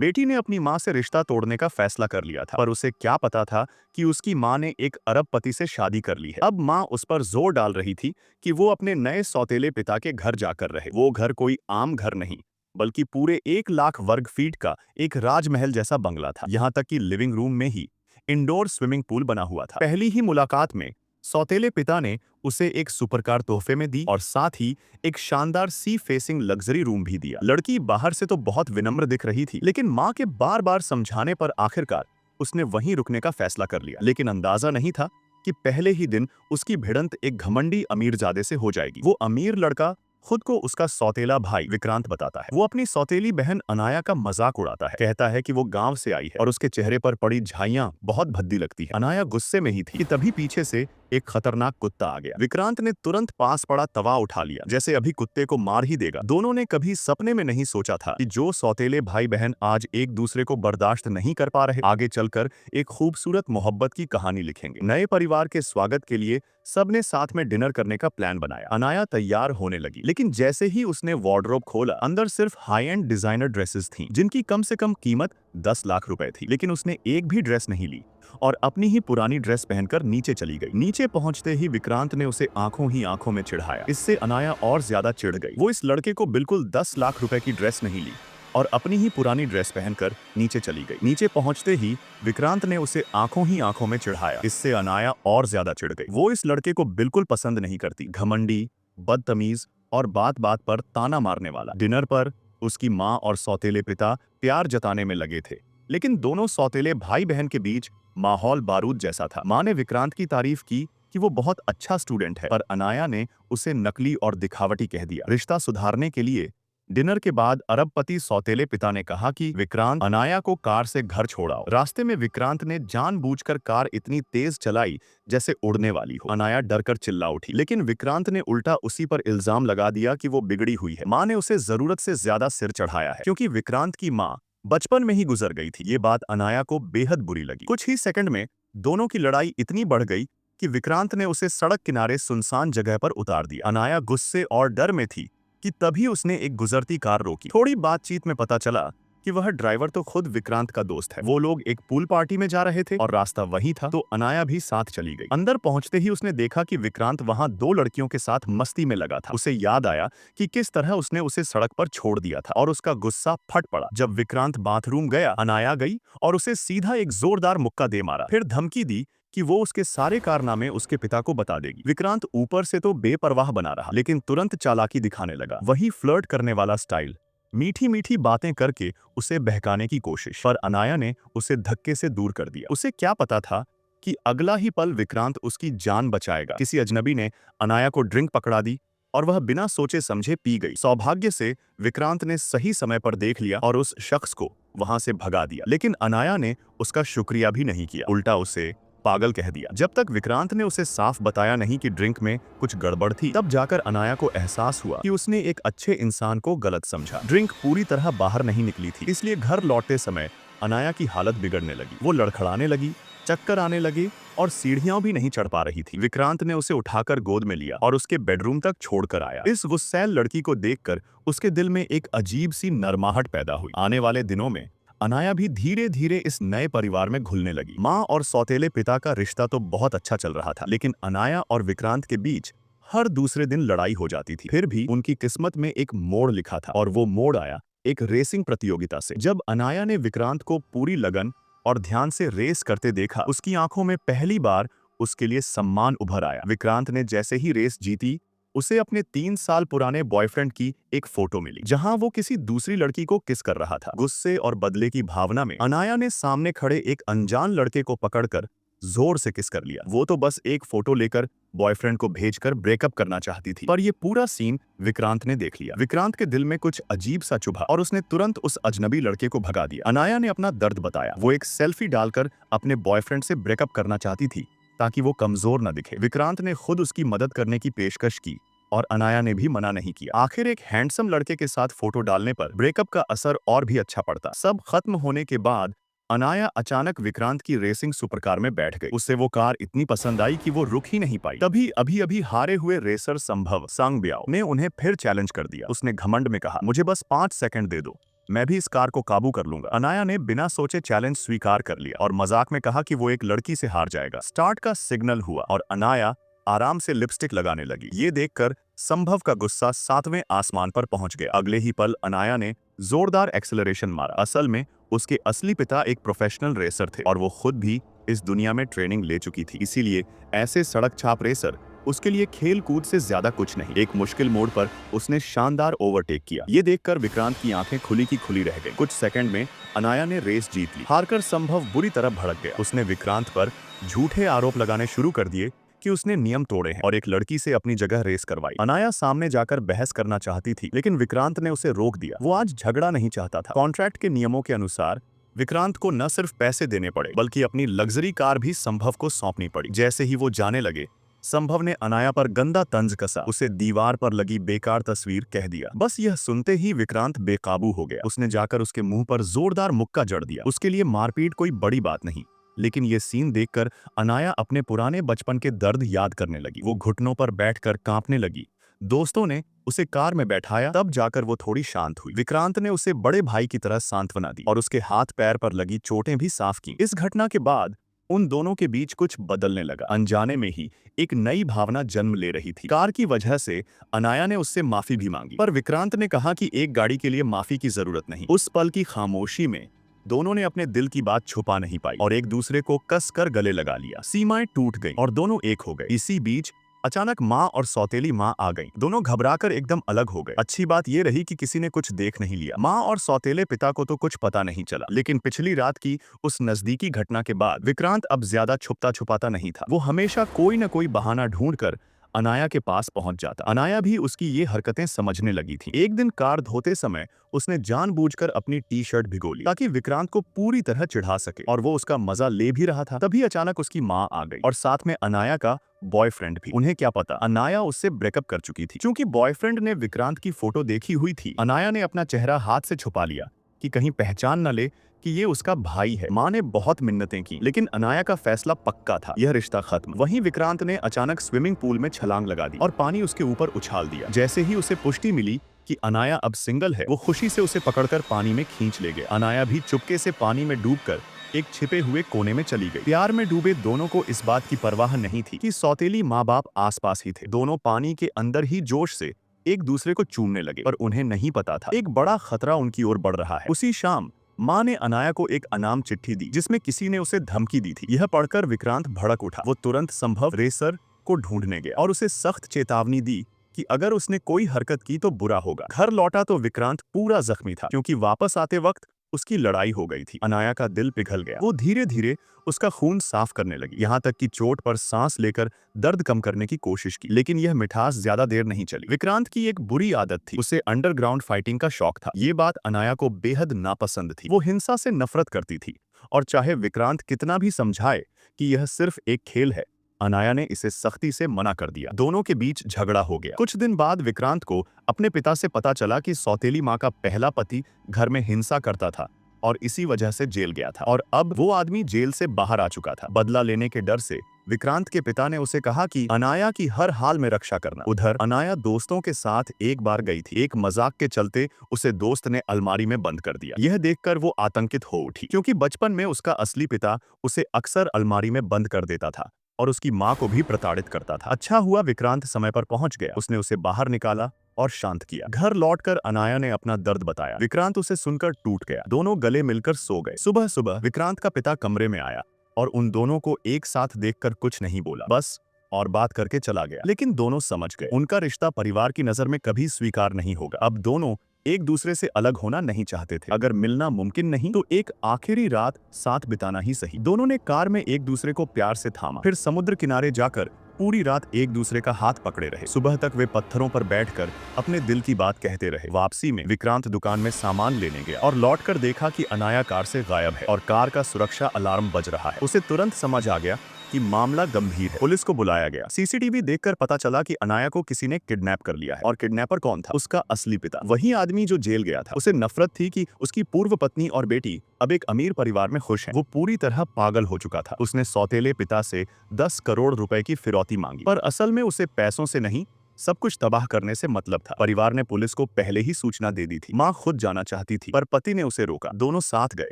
बेटी ने अपनी माँ से रिश्ता तोड़ने का फैसला कर लिया था, पर उसे क्या पता था कि उसकी माँ ने एक अरबपति से शादी कर ली है। अब माँ उस पर जोर डाल रही थी कि वो अपने नए सौतेले पिता के घर जाकर रहे। वो घर कोई आम घर नहीं, बल्कि पूरे 1 लाख वर्ग फीट का एक राजमहल जैसा बंगला था। यहाँ तक कि लिविंग रूम में ही इंडोर स्विमिंग पूल बना हुआ था। पहली ही मुलाकात में सौतेले पिता ने उसे एक सुपरकार तोहफे में दी और साथ ही एक शानदार सी फेसिंग लग्जरी रूम भी दिया। लड़की बाहर से तो बहुत विनम्र दिख रही थी, लेकिन माँ के बार बार समझाने पर आखिरकार उसने वहीं रुकने का फैसला कर लिया। लेकिन अंदाजा नहीं था कि पहले ही दिन उसकी भिड़ंत एक घमंडी अमीरजादे से हो जाएगी। वो अमीर लड़का खुद को उसका सौतेला भाई विक्रांत बताता है। वो अपनी सौतेली बहन अनाया का मजाक उड़ाता है, कहता है कि वो गांव से आई है और उसके चेहरे पर पड़ी झाइयां बहुत भद्दी लगती है। अनाया गुस्से में ही थी कि तभी पीछे से एक खतरनाक कुत्ता आ गया। विक्रांत ने तुरंत पास पड़ा तवा उठा लिया, जैसे अभी कुत्ते को मार ही देगा। दोनों ने कभी सपने में नहीं सोचा था कि जो सौतेले भाई बहन आज एक दूसरे को बर्दाश्त नहीं कर पा रहे, आगे चलकर एक खूबसूरत मोहब्बत की कहानी लिखेंगे। नए परिवार के स्वागत के लिए सबने साथ में डिनर करने का प्लान बनाया। अनाया तैयार होने लगी, लेकिन जैसे ही उसने वार्डरोब खोला, अंदर सिर्फ हाई एंड डिजाइनर ड्रेसेस थीं, जिनकी कम से कम कीमत 10 लाख रुपए थी। लेकिन उसने एक भी ड्रेस नहीं ली और अपनी ही पुरानी ड्रेस पहनकर नीचे चली गई। नीचे पहुंचते ही विक्रांत ने उसे आंखों ही आंखों में चिढ़ाया। इससे अनाया और ज्यादा चिढ़ गई। वो इस लड़के को बिल्कुल 10 लाख रुपए की ड्रेस नहीं ली और अपनी ही पुरानी ड्रेस पहनकर नीचे चली गई। नीचे पहुंचते ही विक्रांत ने उसे आंखों ही आंखों में चिढ़ाया। इससे अनाया और ज्यादा चिढ़ गई। वो इस लड़के को बिल्कुल पसंद नहीं करती, घमंडी, बदतमीज और बात बात पर ताना मारने वाला। डिनर पर उसकी माँ और सौतेले पिता प्यार जताने में लगे थे, लेकिन दोनों सौतेले भाई बहन के बीच माहौल बारूद जैसा था। माँ ने विक्रांत की तारीफ की कि वो बहुत अच्छा स्टूडेंट है, पर अनाया ने उसे नकली और दिखावटी कह दिया। रिश्ता सुधारने के लिए डिनर के बाद अरबपति सौतेले पिता ने कहा कि विक्रांत, अनाया को कार से घर छोड़ाओ। रास्ते में विक्रांत ने जानबूझकर कार इतनी तेज चलाई जैसे उड़ने वाली हो। अनाया डरकर चिल्ला उठी, लेकिन विक्रांत ने उल्टा उसी पर इल्जाम लगा दिया कि वो बिगड़ी हुई है। माँ ने उसे जरूरत से ज्यादा सिर चढ़ाया है, क्योंकि विक्रांत की माँ बचपन में ही गुजर गई थी। ये बात अनाया को बेहद बुरी लगी। कुछ ही सेकंड में दोनों की लड़ाई इतनी बढ़ गई कि विक्रांत ने उसे सड़क किनारे सुनसान जगह पर उतार दिया। अनाया गुस्से और डर में थी कि तभी उसने एक गुजरती कार रोकी। थोड़ी बातचीत में पता चला कि वह ड्राइवर तो खुद विक्रांत का दोस्त है। वो लोग एक पूल पार्टी में जा रहे थे और रास्ता वही था, तो अनाया भी साथ चली गई। अंदर पहुंचते ही उसने देखा कि विक्रांत वहां दो लड़कियों के साथ मस्ती में लगा था। उसे याद आया कि किस तरह उसने उसे सड़क पर छोड़ दिया था और उसका गुस्सा फट पड़ा। जब विक्रांत बाथरूम गया, अनाया गई और उसे सीधा एक जोरदार मुक्का दे मारा, फिर धमकी दी कि वो उसके सारे कारनामे उसके पिता को बता देगी। विक्रांत ऊपर से तो बेपरवाह बना रहा, लेकिन तुरंत चालाकी दिखाने लगा। वही फ्लर्ट करने वाला स्टाइल, मीठी मीठी बातें करके उसे बहकाने की कोशिश। पर अनाया ने उसे धक्के से दूर कर दिया। उसे क्या पता था कि अगला ही पल विक्रांत उसकी जान बचाएगा। किसी अजनबी ने अनाया को ड्रिंक पकड़ा दी और वह बिना सोचे समझे पी गई। सौभाग्य से विक्रांत ने सही समय पर देख लिया और उस शख्स को वहां से भगा दिया। लेकिन अनाया ने उसका शुक्रिया भी नहीं किया, उल्टा उसे पागल कह दिया। जब तक विक्रांत ने उसे साफ बताया नहीं कि ड्रिंक में कुछ गड़बड़ थी, तब जाकर अनाया को एहसास हुआ कि उसने एक अच्छे इंसान को गलत समझा। ड्रिंक पूरी तरह बाहर नहीं निकली थी, इसलिए घर लौटते समय अनाया की हालत बिगड़ने लगी। वो लड़खड़ाने लगी, चक्कर आने लगे और सीढ़ियां भी नहीं चढ़ पा रही थी। विक्रांत ने उसे उठाकर गोद में लिया और उसके बेडरूम तक छोड़कर आया। इस गुस्सैल लड़की को देखकर उसके दिल में एक अजीब सी नरमाहट पैदा हुई। आने वाले दिनों में अनाया भी धीरे धीरे इस नए परिवार में घुलने लगी। माँ और सौतेले पिता का रिश्ता तो बहुत अच्छा चल रहा था, लेकिन अनाया और विक्रांत के बीच हर दूसरे दिन लड़ाई हो जाती थी। फिर भी उनकी किस्मत में एक मोड़ लिखा था और वो मोड़ आया एक रेसिंग प्रतियोगिता से। जब अनाया ने विक्रांत को पूरी लगन और ध्यान से रेस करते देखा, उसकी आंखों में पहली बार उसके लिए सम्मान उभर आया। विक्रांत ने जैसे ही रेस जीती, उसे अपने 3 साल पुराने बॉयफ्रेंड की एक फोटो मिली, जहां वो किसी दूसरी लड़की को किस कर रहा था। गुस्से और बदले की भावना में अनाया ने सामने खड़े एक अनजान लड़के को पकड़कर जोर से किस कर लिया। वो तो बस एक फोटो लेकर बॉयफ्रेंड को भेजकर ब्रेकअप करना चाहती थी, पर ये पूरा सीन विक्रांत ने देख लिया। विक्रांत के दिल में कुछ अजीब सा चुभा और उसने तुरंत उस अजनबी लड़के को भगा दिया। अनाया ने अपना दर्द बताया। वो एक सेल्फी डालकर अपने बॉयफ्रेंड से ब्रेकअप करना चाहती थी ताकि वो कमजोर न दिखे। विक्रांत ने खुद उसकी मदद करने की पेशकश की और अनाया ने भी मना नहीं किया। आखिर एक हैंडसम लड़के के साथ फोटो डालने पर ब्रेकअप का असर और भी अच्छा पड़ता। सब खत्म होने के बाद अनाया अचानक विक्रांत की रेसिंग सुपरकार में बैठ गई। उससे वो कार इतनी पसंद आई कि वो रुक ही नहीं पाई। तभी अभी अभी हारे हुए रेसर संभव सांग ब्याओ ने उन्हें फिर चैलेंज कर दिया। उसने घमंड में कहा, मुझे बस 5 सेकंड दे दो, मैं भी इस कार को काबू कर लूंगा। अनाया ने बिना सोचे चैलेंज स्वीकार कर लिया और मजाक में कहा कि वो एक लड़की से हार जाएगा। स्टार्ट का सिग्नल हुआ और अनाया आराम से लिपस्टिक लगाने लगी। ये देखकर संभव का गुस्सा 7वें आसमान पर पहुंच गया। अगले ही पल अनाया ने जोरदार एक्सेलरेशन मारा। असल में उसके असली पिता एक प्रोफेशनल रेसर थे और वो खुद भी इस दुनिया में ट्रेनिंग ले चुकी थी। इसीलिए ऐसे सड़क छाप रेसर उसके लिए खेल कूद से ज्यादा कुछ नहीं। एक मुश्किल मोड़ पर उसने शानदार ओवरटेक किया। ये देखकर विक्रांत की आंखें खुली की खुली रह गई। कुछ सेकंड में अनाया ने रेस जीत ली। हारकर संभव बुरी तरह भड़क गया। उसने विक्रांत पर झूठे आरोप लगाने शुरू कर दिए कि उसने नियम तोड़े हैं और एक लड़की से अपनी जगह रेस करवाई। अनाया सामने जाकर बहस करना चाहती थी, लेकिन विक्रांत ने उसे रोक दिया। वो आज झगड़ा नहीं चाहता था। कॉन्ट्रैक्ट के नियमों के अनुसार विक्रांत को न सिर्फ पैसे देने पड़े, बल्कि अपनी लग्जरी कार भी संभव को सौंपनी पड़ी। जैसे ही वो जाने लगे, संभव ने अनाया पर गंदा तंज कसा। उसे दीवार पर लगी बेकार तस्वीर कह दिया। बस यह सुनते ही विक्रांत बेकाबू हो गया। उसने जाकर उसके मुंह पर जोरदार मुक्का जड़ दिया। उसके लिए मारपीट कोई बड़ी बात नहीं, लेकिन ये सीन देखकर अनाया अपने पुराने बचपन के दर्द याद करने लगी। वो घुटनों पर बैठकर कांपने लगी। दोस्तों ने उसे कार में बैठाया, तब जाकर वो थोड़ी शांत हुई। विक्रांत ने उसे बड़े भाई की तरह सांत्वना दी और उसके हाथ पैर पर लगी चोटें भी साफ की। इस घटना के बाद उन दोनों के बीच कुछ बदलने लगा। अनजाने में ही एक नई भावना जन्म ले रही थी। कार की वजह से अनाया ने उससे माफी भी मांगी, पर विक्रांत ने कहा कि एक गाड़ी के लिए माफी की जरूरत नहीं। उस पल की खामोशी में दोनों ने अपने दिल की बात छुपा नहीं पाई और एक दूसरे को कसकर गले लगा लिया। सीमाएं टूट गईं और दोनों एक हो गए। इसी बीच अचानक माँ और सौतेली माँ आ गईं। दोनों घबराकर एकदम अलग हो गए। अच्छी बात यह रही कि किसी ने कुछ देख नहीं लिया। माँ और सौतेले पिता को तो कुछ पता नहीं चला, लेकिन पिछली रात की उस नजदीकी घटना के बाद विक्रांत अब ज्यादा छुपता छुपाता नहीं था। वो हमेशा कोई न कोई बहाना ढूंढकर अनाया के पास पहुंच जाता। अनाया भी उसकी ये हरकतें समझने लगी थी। एक दिन कार धोते समय उसने जानबूझकर अपनी टी शर्ट भिगो ली ताकि विक्रांत को पूरी तरह चिढ़ा सके, और वो उसका मजा ले भी रहा था। तभी अचानक उसकी माँ आ गई और साथ में अनाया का बॉयफ्रेंड भी। उन्हें क्या पता, अनाया उससे ब्रेकअप कर चुकी थी। क्योंकि बॉयफ्रेंड ने विक्रांत की फोटो देखी हुई थी, अनाया ने अपना चेहरा हाथ से छुपा लिया कि कहीं पहचान न ले कि ये उसका भाई है। माँ ने बहुत मिन्नतें की, लेकिन अनाया का फैसला पक्का था, यह रिश्ता खत्म। वहीं विक्रांत ने अचानक स्विमिंग पूल में छलांग लगा दी और पानी उसके ऊपर उछाल दिया। जैसे ही उसे पुष्टि मिली कि अनाया अब सिंगल है, वो खुशी से उसे पकड़कर पानी में खींच ले गया। अनाया भी चुपके से पानी में डूबकर एक छिपे हुए कोने में चली गई। प्यार में डूबे दोनों को इस बात की परवाह नहीं थी कि सौतेली माँ बाप आसपास ही थे। दोनों पानी के अंदर ही जोश से एक दूसरे को चूमने लगे, पर उन्हें नहीं पता था एक बड़ा खतरा उनकी ओर बढ़ रहा है। उसी शाम माँ ने अनाया को एक अनाम चिट्ठी दी, जिसमें किसी ने उसे धमकी दी थी। यह पढ़कर विक्रांत भड़क उठा। वो तुरंत संभव रेसर को ढूंढने गया और उसे सख्त चेतावनी दी कि अगर उसने कोई हरकत की तो बुरा होगा। घर लौटा तो विक्रांत पूरा जख्मी था, क्योंकि वापस आते वक्त उसकी लड़ाई हो गई थी। अनाया का दिल पिघल गया। वो धीरे धीरे उसका खून साफ करने लगी, यहाँ तक कि चोट पर सांस लेकर दर्द कम करने की कोशिश की। लेकिन यह मिठास ज्यादा देर नहीं चली। विक्रांत की एक बुरी आदत थी, उसे अंडरग्राउंड फाइटिंग का शौक था। ये बात अनाया को बेहद नापसंद थी। वो हिंसा से नफरत करती थी, और चाहे विक्रांत कितना भी समझाए कि यह सिर्फ एक खेल है, अनाया ने इसे सख्ती से मना कर दिया। दोनों के बीच झगड़ा हो गया। कुछ दिन बाद विक्रांत को अपने पिता से पता चला कि सौतेली माँ का पहला पति घर में हिंसा करता था और इसी वजह से जेल गया था, और अब वो आदमी जेल से बाहर आ चुका था। बदला लेने के डर से विक्रांत के पिता ने उसे कहा कि अनाया की हर हाल में रक्षा करना। उधर अनाया दोस्तों के साथ एक बार गई थी। एक मजाक के चलते उसे दोस्त ने अलमारी में बंद कर दिया। यह देखकर वो आतंकित हो उठी, क्योंकि बचपन में उसका असली पिता उसे अक्सर अलमारी में बंद कर देता था और उसकी माँ को भी प्रताड़ित करता था। अच्छा हुआ विक्रांत समय पर पहुंच गया। उसने उसे बाहर निकाला और शांत किया। घर लौटकर अनाया ने अपना दर्द बताया। विक्रांत उसे सुनकर टूट गया। दोनों गले मिलकर सो गए। सुबह सुबह विक्रांत का पिता कमरे में आया और उन दोनों को एक साथ देखकर कुछ नहीं बोला, बस और बात करके चला गया। लेकिन दोनों समझ गए, उनका रिश्ता परिवार की नजर में कभी स्वीकार नहीं होगा। अब दोनों एक दूसरे से अलग होना नहीं चाहते थे। अगर मिलना मुमकिन नहीं तो एक आखिरी रात साथ बिताना ही सही। दोनों ने कार में एक दूसरे को प्यार से थामा, फिर समुद्र किनारे जाकर पूरी रात एक दूसरे का हाथ पकड़े रहे। सुबह तक वे पत्थरों पर बैठकर अपने दिल की बात कहते रहे। वापसी में विक्रांत दुकान में सामान लेने गया और लौटकर देखा कि अनाया कार से गायब है और कार का सुरक्षा अलार्म बज रहा है। उसे तुरंत समझ आ गया कि मामला गंभीर है। पुलिस को बुलाया गया। सीसीटीवी देखकर पता चला कि अनाया को किसी ने किडनैप कर लिया है, और किडनैपर कौन था? उसका असली पिता, वही आदमी जो जेल गया था। उसे नफरत थी कि उसकी पूर्व पत्नी और बेटी अब एक अमीर परिवार में खुश है। वो पूरी तरह पागल हो चुका था। उसने सौतेले पिता से 10 करोड़ रुपए की फिरौती मांगी, पर असल में उसे पैसों से नहीं, सब कुछ तबाह करने से मतलब था। परिवार ने पुलिस को पहले ही सूचना दे दी थी। माँ खुद जाना चाहती थी पर पति ने उसे रोका। दोनों साथ गए।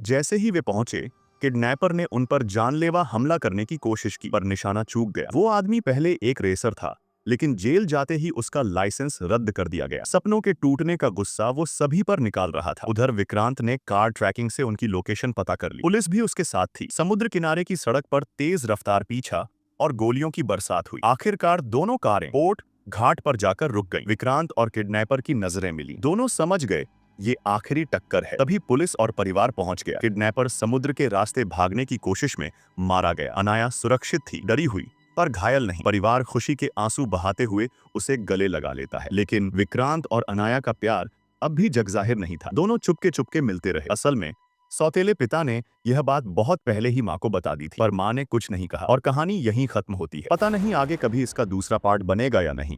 जैसे ही वे पहुंचे, किडनैपर ने उन पर जानलेवा हमला करने की कोशिश की पर निशाना चूक गया। वो आदमी पहले एक रेसर था, लेकिन जेल जाते ही उसका लाइसेंस रद्द कर दिया गया। सपनों के टूटने का गुस्सा वो सभी पर निकाल रहा था। उधर विक्रांत ने कार ट्रैकिंग से उनकी लोकेशन पता कर ली। पुलिस भी उसके साथ थी। समुद्र किनारे की सड़क पर तेज रफ्तार पीछा और गोलियों की बरसात हुई। आखिरकार दोनों कारें पोर्ट घाट पर जाकर रुक गईं। विक्रांत और किडनैपर की नजरें मिली। दोनों समझ गए ये आखिरी टक्कर है। तभी पुलिस और परिवार पहुंच गया। किडनैपर समुद्र के रास्ते भागने की कोशिश में मारा गया। अनाया सुरक्षित थी, डरी हुई पर घायल नहीं। परिवार खुशी के आंसू बहाते हुए उसे गले लगा लेता है। लेकिन विक्रांत और अनाया का प्यार अब भी जगजाहिर नहीं था। दोनों चुपके चुपके मिलते रहे। असल में सौतेले पिता ने यह बात बहुत पहले ही माँ को बता दी थी, पर माँ ने कुछ नहीं कहा और कहानी यहीं खत्म होती है। पता नहीं आगे कभी इसका दूसरा पार्ट बनेगा या नहीं।